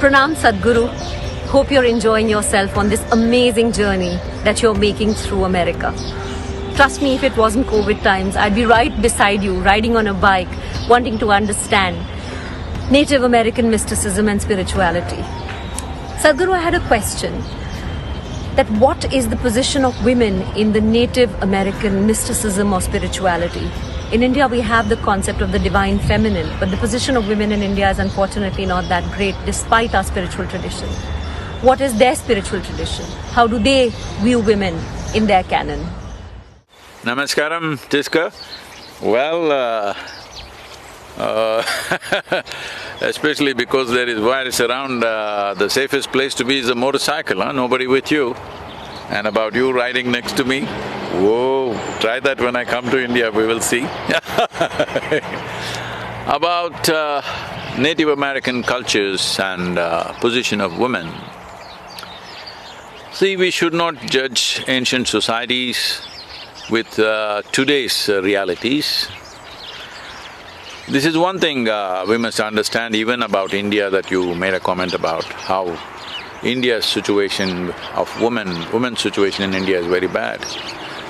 Pranam Sadhguru. Hope you're enjoying yourself on this amazing journey that you're making through America. Trust me, if it wasn't COVID times, I'd be right beside you, riding on a bike, wanting to understand Native American mysticism and spirituality. Sadhguru, I had a question. That what is the position of women in the Native American mysticism or spirituality? In India, we have the concept of the divine feminine, but the position of women in India is unfortunately not that great despite our spiritual tradition. What is their spiritual tradition? How do they view women in their canon? Namaskaram, Tisca. Well, especially because there is virus around, the safest place to be is a motorcycle, nobody with you. And about you riding next to me, whoa, try that when I come to India, we will see. About Native American cultures and position of women. See, we should not judge ancient societies with today's realities. This is one thing we must understand even about India that you made a comment about, how India's situation of women's situation in India is very bad.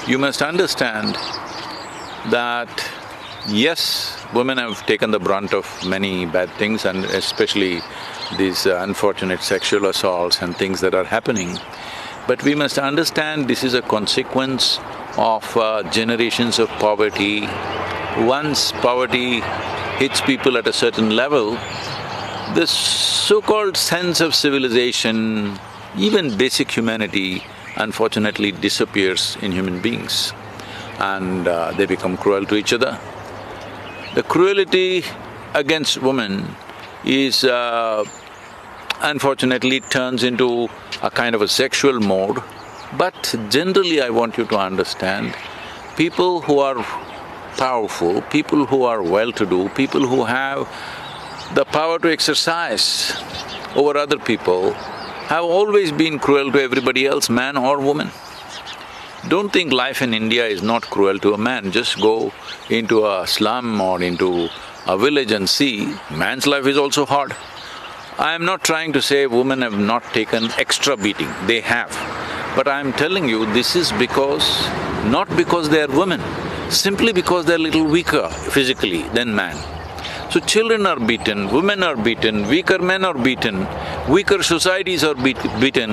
You must understand that yes, women have taken the brunt of many bad things and especially these unfortunate sexual assaults and things that are happening. But we must understand this is a consequence of generations of poverty. Once poverty hits people at a certain level, this so-called sense of civilization, even basic humanity, unfortunately disappears in human beings and they become cruel to each other. The cruelty against women is unfortunately turns into a kind of a sexual mode. But generally I want you to understand, people who are powerful, people who are well-to-do, people who have the power to exercise over other people have always been cruel to everybody else, man or woman. Don't think life in India is not cruel to a man, just go into a slum or into a village and see, man's life is also hard. I am not trying to say women have not taken extra beating, they have. But I am telling you, this is because… not because they are women, simply because they're little weaker physically than man. So children are beaten, women are beaten, weaker men are beaten, weaker societies are beaten,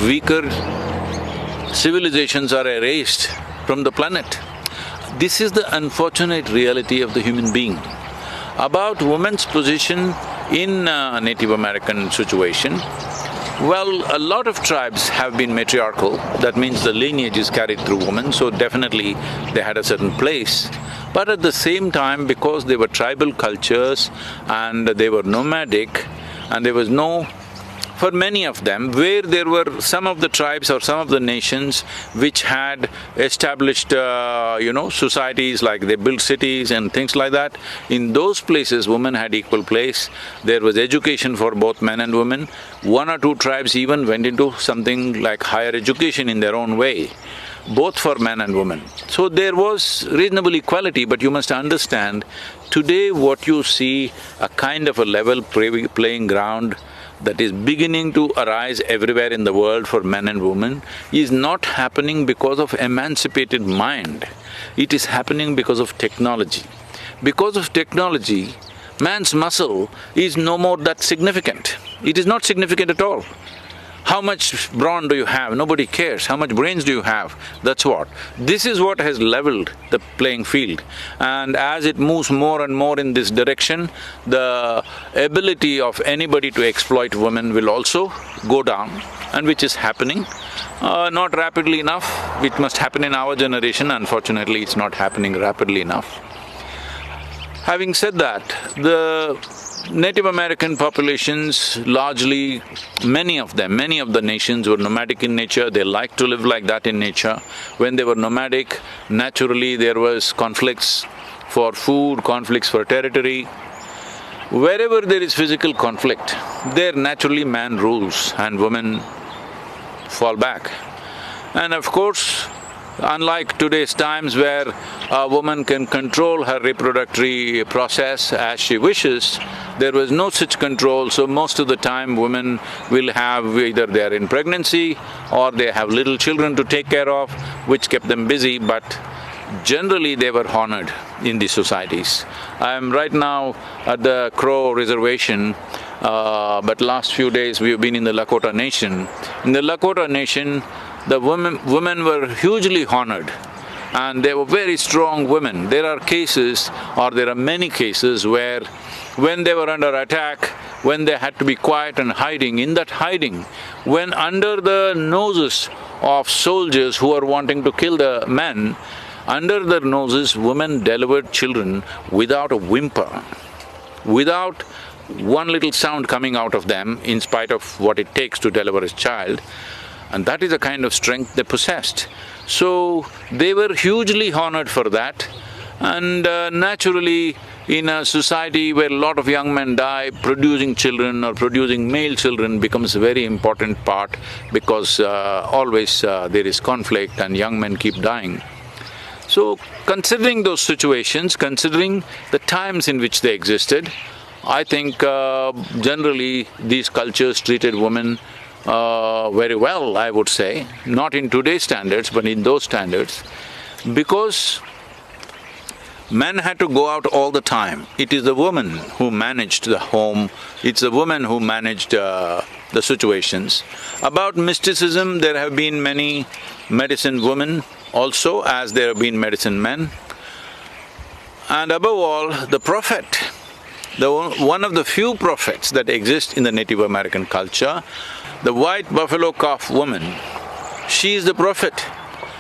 weaker civilizations are erased from the planet. This is the unfortunate reality of the human being. About women's position in Native American situation, well, a lot of tribes have been matriarchal, that means the lineage is carried through women, so definitely they had a certain place. But at the same time, because they were tribal cultures and they were nomadic and there was no… for many of them, where there were some of the tribes or some of the nations which had established, societies, like they built cities and things like that, in those places women had equal place. There was education for both men and women. One or two tribes even went into something like higher education in their own way, both for men and women. So there was reasonable equality, but you must understand, today what you see, a kind of a level playing ground that is beginning to arise everywhere in the world for men and women is not happening because of emancipated mind, it is happening because of technology. Because of technology, man's muscle is no more that significant. It is not significant at all. How much brawn do you have? Nobody cares. How much brains do you have? That's what. This is what has leveled the playing field. And as it moves more and more in this direction, the ability of anybody to exploit women will also go down, and which is happening. Not rapidly enough, it must happen in our generation, unfortunately it's not happening rapidly enough. Having said that, the Native American populations, largely, many of the nations were nomadic in nature, they liked to live like that in nature. When they were nomadic, naturally there was conflicts for food, conflicts for territory. Wherever there is physical conflict, there naturally man rules and women fall back. And of course, Unlike today's times where a woman can control her reproductive process as she wishes, there was no such control, so most of the time women will have either they are in pregnancy or they have little children to take care of, which kept them busy, but generally they were honored in these societies. I am right now at the Crow Reservation, but last few days we have been in the Lakota Nation. In the Lakota Nation, the women were hugely honored and they were very strong women. There are cases, or there are many cases where when they were under attack, when they had to be quiet and hiding, in that hiding, when under the noses of soldiers who are wanting to kill the men, under their noses, women delivered children without a whimper, without one little sound coming out of them, in spite of what it takes to deliver a child. And that is the kind of strength they possessed. So, they were hugely honored for that. And naturally, in a society where a lot of young men die, producing children or producing male children becomes a very important part, because always there is conflict and young men keep dying. So, considering those situations, considering the times in which they existed, I think generally these cultures treated women very well, I would say, not in today's standards, but in those standards, because men had to go out all the time. It is the woman who managed the home, it's the woman who managed the situations. About mysticism, there have been many medicine women also, as there have been medicine men. And above all, the prophet, one of the few prophets that exist in the Native American culture, the white buffalo calf woman, she is the prophet.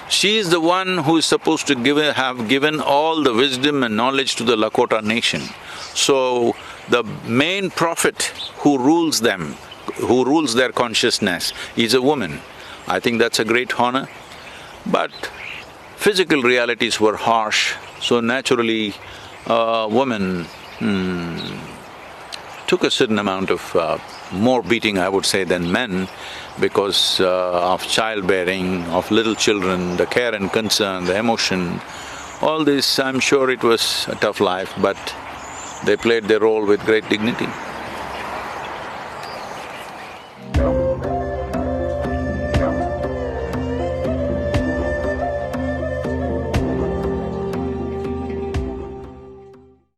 She is the one who is supposed to have given all the wisdom and knowledge to the Lakota nation. So, the main prophet who rules them, who rules their consciousness, is a woman. I think that's a great honor. But physical realities were harsh, so naturally, women took a certain amount of more beating, I would say, than men, because of childbearing, of little children, the care and concern, the emotion, all this, I'm sure it was a tough life, but they played their role with great dignity.